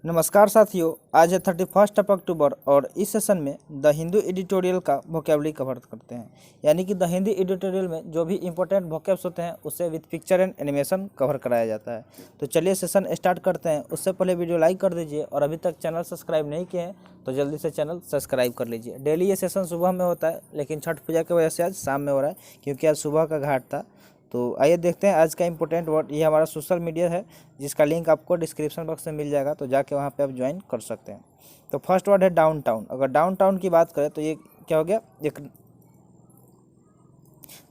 नमस्कार साथियों, आज है 31 अक्टूबर और इस सेशन में द हिंदू एडिटोरियल का वोकेबलरी कवर करते हैं। यानी कि द हिंदी एडिटोरियल में जो भी इंपॉर्टेंट वोकेब्स होते हैं उसे with picture and animation cover कराया जाता है। तो चलिए सेशन स्टार्ट करते हैं। उससे पहले वीडियो लाइक कर दीजिए और अभी तक चैनल सब्सक्राइब नहीं किए हैं तो जल्दी से चैनल सब्सक्राइब कर लीजिए। डेली ये सेशन सुबह में होता है, लेकिन छठ पूजा की वजह से आज शाम में हो रहा है क्योंकि आज सुबह का घाट था। तो आइए देखते हैं आज का इंपॉर्टेंट वर्ड। ये हमारा सोशल मीडिया है जिसका लिंक आपको डिस्क्रिप्शन बॉक्स में मिल जाएगा, तो जाके वहाँ पे आप ज्वाइन कर सकते हैं। तो फर्स्ट वर्ड है डाउनटाउन। अगर डाउनटाउन की बात करें तो ये क्या हो गया, एक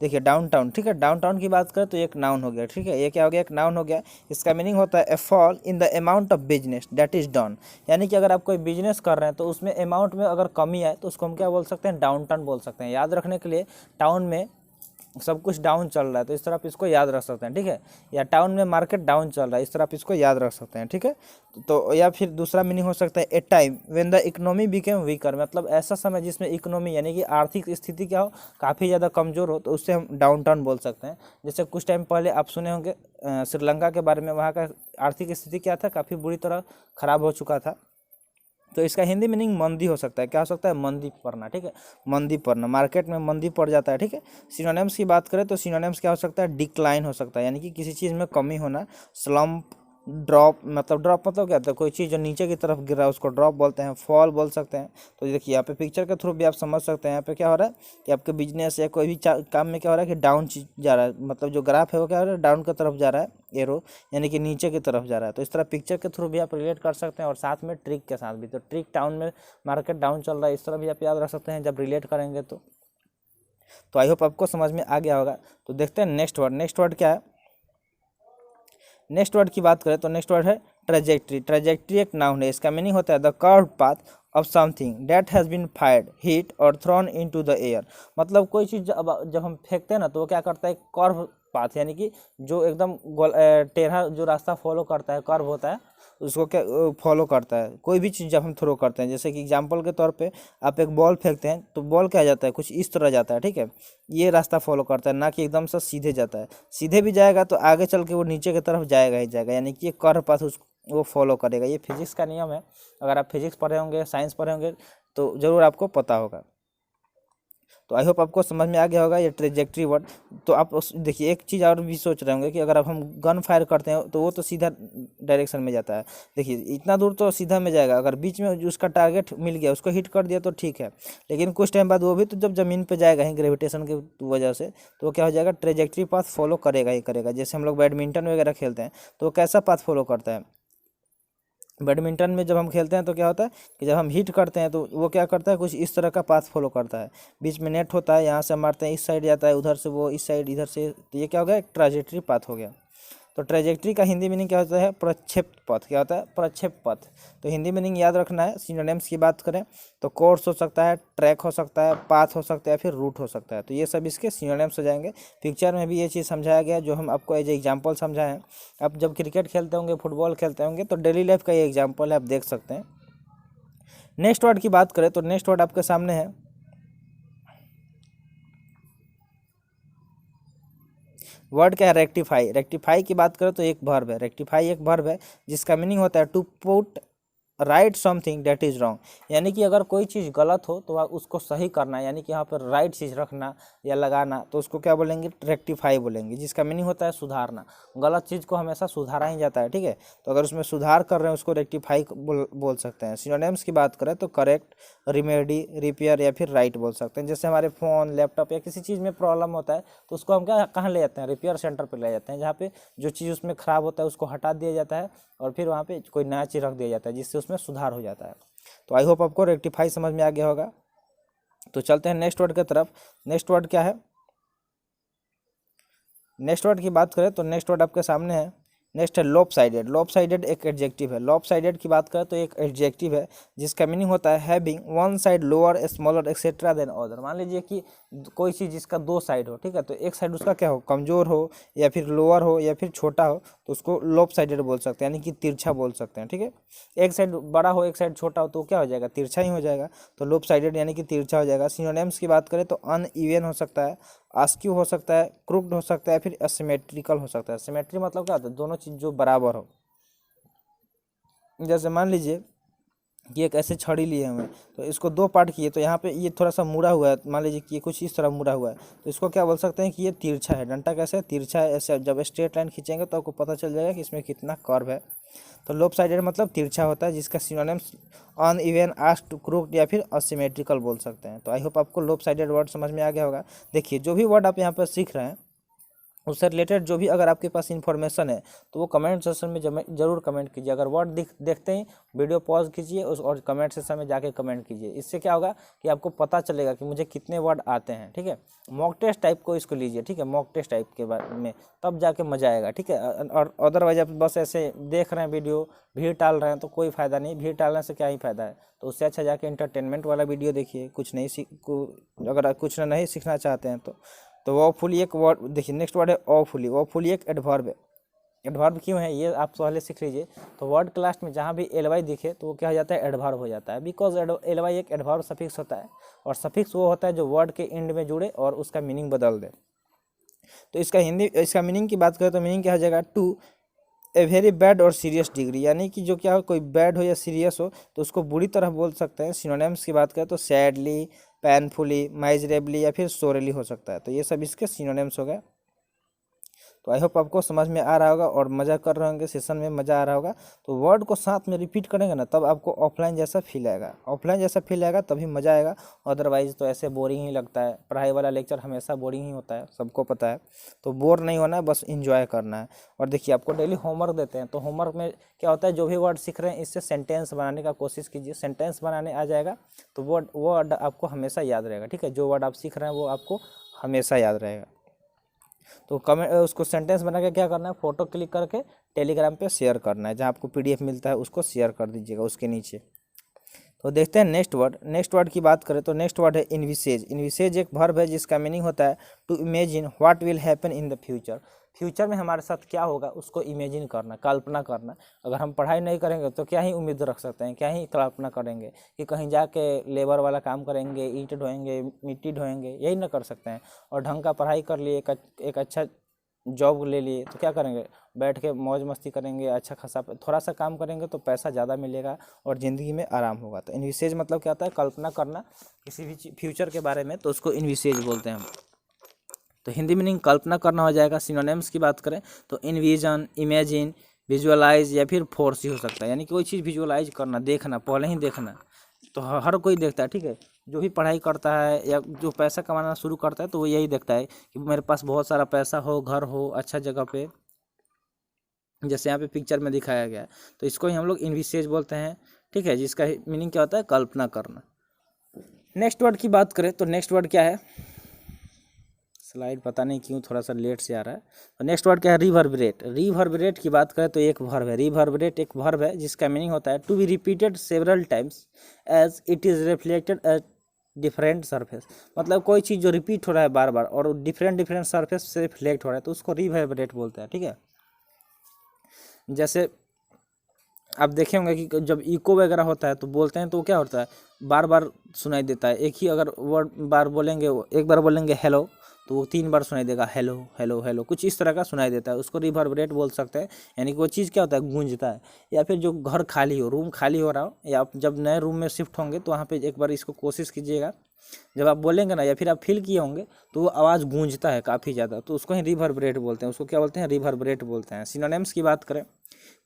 देखिए डाउनटाउन, ठीक है। डाउनटाउन की बात करें तो एक नाउन हो गया, ठीक है। ये क्या हो गया, एक नाउन हो गया। इसका मीनिंग होता है a fall in the amount of business that is done. यानी कि अगर आप कोई बिजनेस कर रहे हैं तो उसमें अमाउंट में अगर कमी आए तो उसको हम क्या बोल सकते हैं, डाउनटाउन बोल सकते हैं। याद रखने के लिए, टाउन में सब कुछ डाउन चल रहा है तो इस तरह आप इसको याद रख सकते हैं, ठीक है। या टाउन में मार्केट डाउन चल रहा है, इस तरह आप इसको याद रख सकते हैं, ठीक है। तो या फिर दूसरा मीनिंग हो सकता है ए time when the economy became weaker. मतलब ऐसा समय जिसमें इकोनॉमी यानी कि आर्थिक स्थिति क्या हो, काफ़ी ज़्यादा कमज़ोर हो, तो उससे हम डाउन टाउन बोल सकते हैं। जैसे कुछ टाइम पहले आप सुने होंगे श्रीलंका के बारे में, वहाँ का आर्थिक स्थिति क्या था, काफ़ी बुरी तरह ख़राब हो चुका था। तो इसका हिंदी मीनिंग मंदी हो सकता है। क्या हो सकता है, मंदी पड़ना, ठीक है। मंदी पड़ना, मार्केट में मंदी पड़ जाता है, ठीक है। सिनोनिम्स की बात करें तो सिनोनिम्स क्या हो सकता है, डिक्लाइन हो सकता है, यानी कि किसी चीज़ में कमी होना। स्लम्प, ड्रॉप, मतलब ड्रॉप मतलब क्या होता है, कोई चीज़ जो नीचे की तरफ गिर रहा है उसको ड्रॉप बोलते हैं। फॉल बोल सकते हैं। तो देखिए यहाँ पे पिक्चर के थ्रू भी आप समझ सकते हैं यहाँ पे क्या हो रहा है कि आपके बिजनेस या कोई भी काम में क्या हो रहा है कि डाउन जा रहा है। मतलब जो ग्राफ है वो क्या हो रहा है, डाउन की तरफ जा रहा है, एरो यानी कि नीचे की तरफ जा रहा है। तो इस तरह पिक्चर के थ्रू भी आप रिलेट कर सकते हैं और साथ में ट्रिक के साथ भी। तो ट्रिक, टाउन में मार्केट डाउन चल रहा है, इस तरह भी आप याद रख सकते हैं जब रिलेट करेंगे तो आई होप आपको समझ में आ गया होगा। तो देखते हैं नेक्स्ट वर्ड। नेक्स्ट वर्ड क्या है, नेक्स्ट वर्ड की बात करें तो नेक्स्ट वर्ड है ट्रेजेक्ट्री। ट्रेजेक्ट्री एक नाउन है। इसका मीनिंग होता है the curve path of something that has been fired, hit और थ्रोन इनटू द एयर। मतलब कोई चीज़ जब हम फेंकते हैं ना तो वो क्या करता है, कर्व पाथ यानी कि जो एकदम टेढ़ा जो रास्ता फॉलो करता है, कर्व होता है, उसको क्या फॉलो करता है। कोई भी चीज़ जब हम थ्रो करते हैं, जैसे कि एग्जाम्पल के तौर पे आप एक बॉल फेंकते हैं तो बॉल क्या जाता है, कुछ इस तरह जाता है, ठीक है। ये रास्ता फॉलो करता है, ना कि एकदम से सीधे जाता है। सीधे भी जाएगा तो आगे चल के वो नीचे की तरफ जाएगा ही जाएगा, यानी कि ये कर्व पाथ वो फॉलो करेगा। ये फिजिक्स का नियम है। अगर आप फिजिक्स पढ़े होंगे, साइंस पढ़े होंगे तो ज़रूर आपको पता होगा। तो आई होप आपको समझ में आ गया होगा ये ट्रेजेक्ट्री वर्ड। तो आप देखिए एक चीज़ और भी सोच रहे होंगे कि अगर अब हम गन फायर करते हैं तो वो तो सीधा डायरेक्शन में जाता है। देखिए इतना दूर तो सीधा में जाएगा, अगर बीच में जो उसका टारगेट मिल गया उसको हिट कर दिया तो ठीक है, लेकिन कुछ टाइम बाद वो भी तो जब ज़मीन पर जाएगा ही ग्रेविटेशन की वजह से, तो वो क्या हो जाएगा, ट्रेजेक्ट्री पाथ फॉलो करेगा ही करेगा। जैसे हम लोग बैडमिंटन वगैरह खेलते हैं तो वो कैसा पाथ फॉलो करता है, बैडमिंटन में जब हम खेलते हैं तो क्या होता है कि जब हम हिट करते हैं तो वो क्या करता है, कुछ इस तरह का पाथ फॉलो करता है। बीच में नेट होता है, यहाँ से मारते हैं, इस साइड जाता है, उधर से वो इस साइड, इधर से, तो ये क्या हो गया, एक ट्राजेक्ट्री पाथ हो गया। तो ट्रेजेक्ट्री का हिंदी मीनिंग क्या होता है, प्रक्षेप पथ। क्या होता है, प्रक्षेप पथ। तो हिंदी मीनिंग याद रखना है। सिनोनिम्स की बात करें तो कोर्स हो सकता है, ट्रैक हो सकता है, पाथ हो सकता है, फिर रूट हो सकता है। तो ये सब इसके सिनोनिम्स हो जाएंगे। पिक्चर में भी ये चीज़ समझाया गया जो हम आपको एज एग्जाम्पल समझाएं। आप जब क्रिकेट खेलते होंगे, फुटबॉल खेलते होंगे तो डेली लाइफ का ये एग्जाम्पल है, आप देख सकते हैं। नेक्स्ट वर्ड की बात करें तो नेक्स्ट वर्ड आपके सामने है, वर्ड क्या है, रेक्टिफाई। रेक्टिफाई की बात करें तो एक वर्ब है। रेक्टिफाई एक वर्ब है जिसका मीनिंग होता है to put right something that is wrong. यानी कि अगर कोई चीज़ गलत हो तो उसको सही करना, यानी कि यहाँ पर राइट चीज़ रखना या लगाना, तो उसको क्या बोलेंगे, रेक्टिफाई बोलेंगे, जिसका मीनिंग होता है सुधारना। गलत चीज़ को हमेशा सुधारा ही जाता है, ठीक है। तो अगर उसमें सुधार कर रहे हैं उसको रेक्टिफाई बोल सकते हैं। सिनोनिम्स की बात करें तो करेक्ट, रिमेडी, रिपेयर या फिर राइट बोल सकते हैं। जैसे हमारे फ़ोन, लैपटॉप या किसी चीज़ में प्रॉब्लम होता है तो उसको हम क्या कहाँ ले जाते हैं, रिपेयर सेंटर पर ले जाते हैं, जहाँ पे जो चीज़ उसमें ख़राब होता है उसको हटा दिया जाता है और फिर वहाँ पे कोई नया चीज़ रख दिया जाता है जिससे उसमें सुधार हो जाता है। तो आई होप आपको रेक्टिफाई समझ में आ गया होगा। तो चलते हैं नेक्स्ट वर्ड की तरफ। नेक्स्ट वर्ड क्या है, नेक्स्ट वर्ड की बात करें तो नेक्स्ट वर्ड आपके सामने है। नेक्स्ट है लॉप साइडेड। लॉप साइडेड एक एडजेक्टिव है। लॉप साइडेड की बात करें तो एक एडजेक्टिव है जिसका मीनिंग होता है having one side lower, smaller etcetera than other. मान लीजिए कि कोई चीज़ जिसका दो साइड हो, ठीक है, तो एक साइड उसका क्या हो, कमज़ोर हो या फिर लोअर हो या फिर छोटा हो, तो उसको लॉप साइडेड बोल सकते हैं, यानी कि तिरछा बोल सकते हैं, ठीक है। एक साइड बड़ा हो, एक साइड छोटा हो तो क्या हो जाएगा, तिरछा ही हो जाएगा। तो लॉप साइडेड यानी कि तिरछा हो जाएगा। सिनोनिम्स की बात करें तो अनइवन हो सकता है, आस्क्यू हो सकता है, क्रुक्ड हो सकता है, फिर असिमेट्रिकल हो सकता है। सिमेट्री मतलब क्या होता है, दोनों चीज़ जो बराबर हो। जैसे मान लीजिए कि एक ऐसे छड़ी लिए हुए हैं, तो इसको दो पार्ट किए, तो यहाँ पे ये थोड़ा सा मुड़ा हुआ है, मान लीजिए कि ये कुछ इस तरह मुड़ा हुआ है, तो इसको क्या बोल सकते हैं कि ये तिरछा है। डंडा कैसे है? तिरछा है। ऐसे जब स्ट्रेट लाइन खींचेंगे तो आपको पता चल जाएगा कि इसमें कितना कर्व है। तो लोप साइडेड मतलब तिरछा होता है, जिसका सिनोनिम्स अनइवन, आस्क्ड, क्रूक्ड या फिर असिमेट्रिकल बोल सकते हैं। तो आई होप आपको लोप साइडेड वर्ड समझ में आ गया होगा। देखिए जो भी वर्ड आप यहाँ पर सीख रहे हैं उससे रिलेटेड जो भी अगर आपके पास इन्फॉर्मेशन है तो वो कमेंट सेक्शन में जरूर कमेंट कीजिए। अगर वर्ड देखते ही वीडियो पॉज कीजिए उस और कमेंट सेक्शन में जाके कमेंट कीजिए। इससे क्या होगा कि आपको पता चलेगा कि मुझे कितने वर्ड आते हैं। ठीक है, मॉक टेस्ट टाइप को इसको लीजिए। ठीक है, मॉक टेस्ट टाइप के बारे में तब जाके मजा आएगा। ठीक है, और अदरवाइज आप बस ऐसे देख रहे हैं वीडियो, भीड़ टाल रहे हैं, तो कोई फ़ायदा नहीं। भीड़ टालने से क्या ही फ़ायदा है। तो उससे अच्छा जाके इंटरटेनमेंट वाला वीडियो देखिए। कुछ नहीं अगर कुछ नहीं सीखना चाहते हैं तो वॉफुली एक वर्ड देखिए। नेक्स्ट वर्ड है ऑफुली। ऑफुली एक एडवर्ब है। एडवर्ब क्यों है ये आप पहले सीख लीजिए। तो वर्ड क्लास में जहाँ भी एलवाई दिखे तो वो क्या हो जाता है? एडवर्ब हो जाता है। बिकॉज एलवाई एक एडवर्ब सफिक्स होता है, और सफिक्स वो होता है जो वर्ड के एंड में जुड़े और उसका मीनिंग बदल दे। तो इसका मीनिंग की बात करें तो मीनिंग क्या हो जाएगा? टू ए वेरी बैड और सीरियस डिग्री, यानी कि जो क्या हो, कोई बैड हो या सीरियस हो तो उसको बुरी तरह बोल सकते हैं। सिनोनिम्स की बात करें तो सैडली, पैनफुली, माइजरेबली या फिर सोरेली हो सकता है। तो ये सब इसके सिनोनिम्स हो गए। तो आई होप आपको समझ में आ रहा होगा और मज़ा कर रहे होंगे, सेशन में मज़ा आ रहा होगा। तो वर्ड को साथ में रिपीट करेंगे ना तब आपको ऑफलाइन जैसा फील आएगा। ऑफलाइन जैसा फील आएगा तभी मज़ा आएगा, अदरवाइज तो ऐसे बोरिंग ही लगता है। पढ़ाई वाला लेक्चर हमेशा बोरिंग ही होता है, सबको पता है। तो बोर नहीं होना है, बस इंजॉय करना है। और देखिए आपको डेली होमवर्क देते हैं, तो होमवर्क में क्या होता है, जो भी वर्ड सीख रहे हैं इससे सेंटेंस बनाने का कोशिश कीजिए। सेंटेंस बनाने आ जाएगा तो वो वर्ड आपको हमेशा याद रहेगा। ठीक है, जो वर्ड आप सीख रहे हैं वो आपको हमेशा याद रहेगा। तो कमेंट उसको सेंटेंस बना के क्या करना है, फोटो क्लिक करके टेलीग्राम पे शेयर करना है। जहाँ आपको पीडीएफ मिलता है उसको शेयर कर दीजिएगा उसके नीचे। तो देखते हैं नेक्स्ट वर्ड। नेक्स्ट वर्ड की बात करें तो नेक्स्ट वर्ड है इनविसेज। इनविसेज एक वर्ब है जिसका मीनिंग होता है to imagine what will happen in the future. Future में हमारे साथ क्या होगा उसको इमेजिन करना, कल्पना करना। अगर हम पढ़ाई नहीं करेंगे तो क्या ही उम्मीद रख सकते हैं, क्या ही कल्पना करेंगे कि कहीं जाके लेबर वाला काम करेंगे, ईंट ढोएंगे, मिट्टी ढोएंगे, यही ना कर सकते हैं। और ढंग का पढ़ाई कर लिए, एक अच्छा जॉब ले लिए तो क्या करेंगे, बैठ के मौज मस्ती करेंगे, अच्छा खासा थोड़ा सा काम करेंगे तो पैसा ज़्यादा मिलेगा और ज़िंदगी में आराम होगा। तो इनविसेज मतलब क्या होता है? कल्पना करना किसी भी फ्यूचर के बारे में, तो उसको इनविसेज बोलते हैं हम। तो हिंदी मीनिंग कल्पना करना हो जाएगा। सिनोनिम्स की बात करें तो इनविजन, इमेजिन, विजुअलाइज या फिर फोर्स ही हो सकता है। यानी कि कोई चीज़ विजुअलाइज करना, देखना, पहले ही देखना। तो हर कोई देखता है। ठीक है, जो भी पढ़ाई करता है या जो पैसा कमाना शुरू करता है तो वो यही देखता है कि मेरे पास बहुत सारा पैसा हो, घर हो, अच्छा जगह पे, जैसे यहाँ पे पिक्चर में दिखाया गया है। तो इसको ही हम लोग इनविसेज बोलते हैं। ठीक है, जिसका मीनिंग क्या होता है? कल्पना करना। नेक्स्ट वर्ड की बात करें तो नेक्स्ट वर्ड क्या है? स्लाइड पता नहीं क्यों थोड़ा सा लेट से आ रहा है। तो नेक्स्ट वर्ड क्या है? रिवर्बरेट। रिवर्बरेट की बात करें तो एक वर्ब है। रिवर्बरेट एक वर्ब है जिसका मीनिंग होता है to be repeated several times as it is reflected at different surface. मतलब कोई चीज़ जो रिपीट हो रहा है बार बार और डिफरेंट सरफेस से रिफ्लेक्ट हो रहा है तो उसको रिवर्बरेट बोलते हैं। ठीक है, जैसे आप देखे होंगे कि जब इको वगैरह होता है तो बोलते हैं तो क्या होता है, बार बार सुनाई देता है। एक ही अगर वर्ड बार बोलेंगे, एक बार बोलेंगे हेलो तो वो 3 बार सुनाई देगा, हेलो हेलो हेलो, कुछ इस तरह का सुनाई देता है। उसको रिवर्बरेट बोल सकते हैं। यानी कि वो चीज़ क्या होता है? गूंजता है। या फिर जो घर खाली हो, रूम खाली हो रहा हो, या आप जब नए रूम में शिफ्ट होंगे तो वहाँ पे एक बार इसको कोशिश कीजिएगा, जब आप बोलेंगे ना या फिर आप फील किए होंगे तो वो आवाज़ गूंजता है काफ़ी ज़्यादा, तो उसको ही रिवर्बरेट बोलते हैं। उसको क्या बोलते हैं? रिवर्बरेट बोलते हैं। सिनोनिम्स की बात करें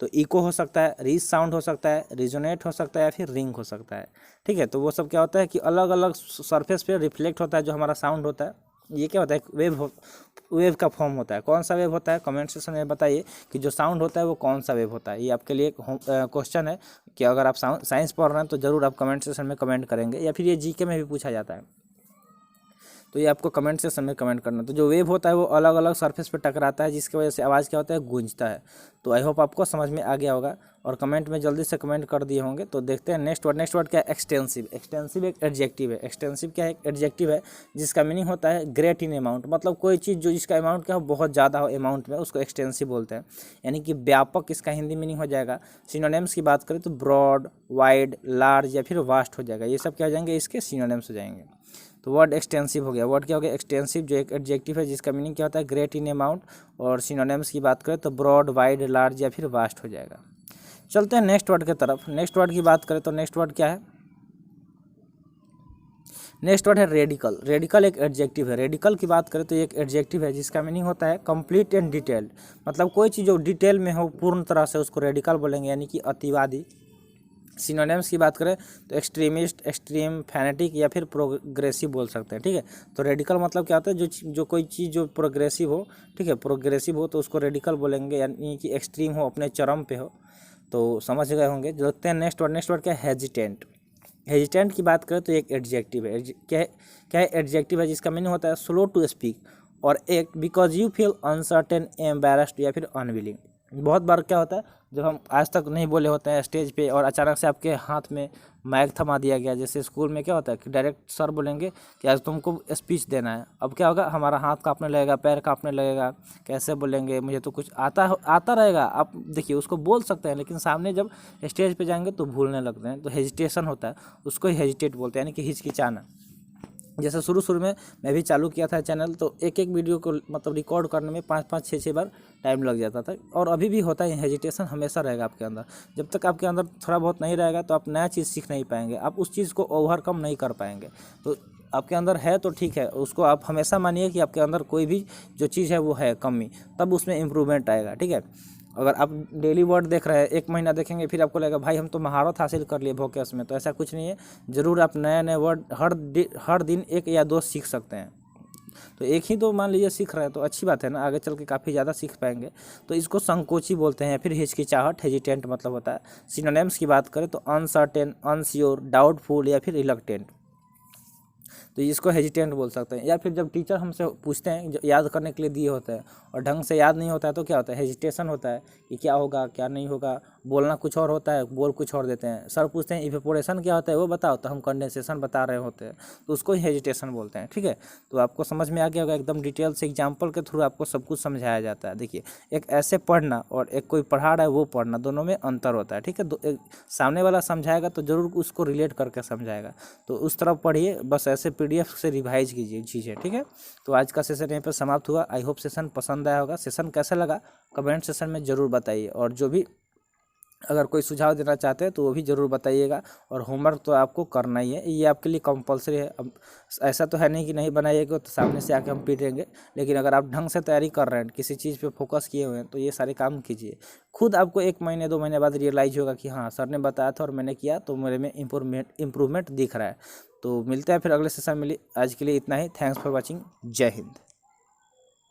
तो इको हो सकता है, रीज साउंड हो सकता है, रिजोनेट हो सकता है या फिर रिंग हो सकता है। ठीक है, तो वो सब क्या होता है कि अलग अलग सरफेस पे रिफ्लेक्ट होता है जो हमारा साउंड होता है। ये क्या होता है? वेव का फॉर्म होता है। कौन सा वेव होता है? कमेंट सेक्शन में बताइए कि जो साउंड होता है वो कौन सा वेव होता है। ये आपके लिए क्वेश्चन है कि अगर आप साइंस पढ़ रहे हैं तो ज़रूर आप कमेंट सेक्शन में कमेंट करेंगे, या फिर ये जीके में भी पूछा जाता है। तो ये आपको कमेंट सेक्शन में कमेंट करना। तो जो वेव होता है वो अलग अलग सरफेस पे टकराता है जिसकी वजह से आवाज़ क्या होता है? गूंजता है। तो आई होप आपको समझ में आ गया होगा और कमेंट में जल्दी से कमेंट कर दिए होंगे। तो देखते हैं नेक्स्ट वर्ड। नेक्स्ट वर्ड क्या है? एक्सटेंसिव। एक्सटेंसिव एक एडजेक्टिव है। एक्सटेंसिव क्या है? एक एडजेक्टिव है जिसका मीनिंग होता है ग्रेट इन अमाउंट। मतलब कोई चीज़ जो जिसका अमाउंट क्या हो, बहुत ज़्यादा हो अमाउंट में, उसको एक्सटेंसिव बोलते हैं। यानी कि व्यापक इसका हिंदी मीनिंग हो जाएगा। सिनोनिम्स की बात करें तो ब्रॉड, वाइड, लार्ज या फिर वास्ट हो जाएगा। ये सब क्या हो जाएंगे? इसके सिनोनिम्स हो जाएंगे। तो वर्ड एक्सटेंसिव हो गया। वर्ड क्या हो गया? एक्सटेंसिव, जो एक एडजेक्टिव है जिसका मीनिंग क्या होता है? Great in amount. और सिनोनिम्स की बात करें तो ब्रॉड, वाइड, लार्ज या फिर वास्ट हो जाएगा। चलते हैं नेक्स्ट वर्ड की तरफ। नेक्स्ट वर्ड की बात करें तो नेक्स्ट वर्ड क्या है, नेक्स्ट वर्ड है रेडिकल। रेडिकल एक एडजेक्टिव है। रेडिकल की बात करें तो एक एडजेक्टिव है जिसका मीनिंग होता है कंप्लीट एंड डिटेल्ड, मतलब कोई चीज़ जो डिटेल में हो पूर्ण तरह से उसको रेडिकल बोलेंगे, यानी कि अतिवादी। सिनोनिम्स की बात करें तो एक्सट्रीमिस्ट, एक्सट्रीम, फैनेटिक या फिर प्रोग्रेसिव बोल सकते हैं, ठीक है। तो रेडिकल मतलब क्या होता है, जो कोई चीज़ जो प्रोग्रेसिव हो, ठीक है, प्रोग्रेसिव हो तो उसको रेडिकल बोलेंगे, यानी कि एक्सट्रीम हो, अपने चरम पे हो। तो समझ गए होंगे। देखते हैं नेक्स्ट वर्ड। नेक्स्ट वर्ड क्या है, हेजिटेंट। हेजिटेंट की बात करें तो एक एडजेक्टिव है। क्या है एडजेक्टिव है जिसका मीनिंग होता है स्लो टू स्पीक और एक because you feel uncertain, embarrassed या फिर अनविलिंग। बहुत बार क्या होता है, जब हम आज तक नहीं बोले होते हैं स्टेज पे और अचानक से आपके हाथ में माइक थमा दिया गया, जैसे स्कूल में क्या होता है कि डायरेक्ट सर बोलेंगे कि आज तुमको स्पीच देना है। अब क्या होगा, हमारा हाथ कांपने लगेगा, पैर कांपने लगेगा, कैसे बोलेंगे, मुझे तो कुछ आता रहेगा। आप देखिए उसको बोल सकते हैं, लेकिन सामने जब स्टेज पे जाएंगे तो भूलने लगते हैं, तो हेजिटेशन होता है, उसको ही हेजिटेट बोलते हैं, यानी कि हिचकिचाना। जैसे शुरू में मैं भी चालू किया था चैनल, तो एक वीडियो को मतलब रिकॉर्ड करने में 5-5, 6-6 बार टाइम लग जाता था, और अभी भी होता है। हेजिटेशन हमेशा रहेगा आपके अंदर। जब तक आपके अंदर थोड़ा बहुत नहीं रहेगा तो आप नया चीज़ सीख नहीं पाएंगे, आप उस चीज़ को ओवरकम नहीं कर पाएंगे। तो आपके अंदर है तो ठीक है, उसको आप हमेशा मानिए कि आपके अंदर कोई भी जो चीज़ है वो है कमी, तब उसमें इम्प्रूवमेंट आएगा, ठीक है। अगर आप डेली वर्ड देख रहे हैं, 1 महीना देखेंगे, फिर आपको लगेगा भाई हम तो महारत हासिल कर लिए वोकेस में, तो ऐसा कुछ नहीं है। ज़रूर आप नए नए वर्ड हर दिन 1 या 2 सीख सकते हैं। तो एक ही तो मान लीजिए सीख रहे हैं तो अच्छी बात है ना, आगे चल के काफ़ी ज़्यादा सीख पाएंगे। तो इसको संकोची बोलते हैं, फिर हिचकिचाहट, हेजिटेंट मतलब होता है। सिनोनिम्स की बात करें तो अनसर्टेन, अनश्योर, डाउटफुल या फिर रिलक्टेंट, तो इसको हेजिटेंट बोल सकते हैं। या फिर जब टीचर हमसे पूछते हैं, जो याद करने के लिए दिए होते हैं और ढंग से याद नहीं होता है, तो क्या होता है, हेजिटेशन होता है कि क्या होगा क्या नहीं होगा। बोलना कुछ और होता है, बोल कुछ और देते हैं। सर पूछते हैं इवेपोरेशन क्या होता है वो बताओ, तो हम कंडेंसेशन बता रहे होते हैं, तो उसको ही हेजिटेशन बोलते हैं, ठीक है। तो आपको समझ में आ गया होगा, एकदम डिटेल से एग्जाम्पल के थ्रू आपको सब कुछ समझाया जाता है। देखिए, एक ऐसे पढ़ना और एक कोई पढ़ा रहा है वो पढ़ना, दोनों में अंतर होता है, ठीक है। एक सामने वाला समझाएगा तो ज़रूर उसको रिलेट करके समझाएगा, तो उस तरफ पढ़िए, बस ऐसे PDF से रिवाइज कीजिए चीज़ें, ठीक है। तो आज का सेशन यहीं पर समाप्त हुआ। आई होप सेशन पसंद आया होगा। सेशन कैसा लगा कमेंट सेशन में ज़रूर बताइए, और जो भी अगर कोई सुझाव देना चाहते हैं तो वो भी ज़रूर बताइएगा। और होमवर्क तो आपको करना ही है, ये आपके लिए कंपलसरी है। अब ऐसा तो है नहीं कि नहीं बनाइएगा तो सामने से आके हम पीटेंगे, लेकिन अगर आप ढंग से तैयारी कर रहे हैं, किसी चीज़ पे फोकस किए हुए हैं, तो ये सारे काम कीजिए। खुद आपको 1 महीने 2 महीने बाद रियलाइज होगा कि हाँ सर ने बताया था और मैंने किया, तो मेरे में इम्प्रूवमेंट दिख रहा है। तो मिलते हैं फिर अगले सेशन में। आज के लिए इतना ही। Thanks for watching. जय हिंद।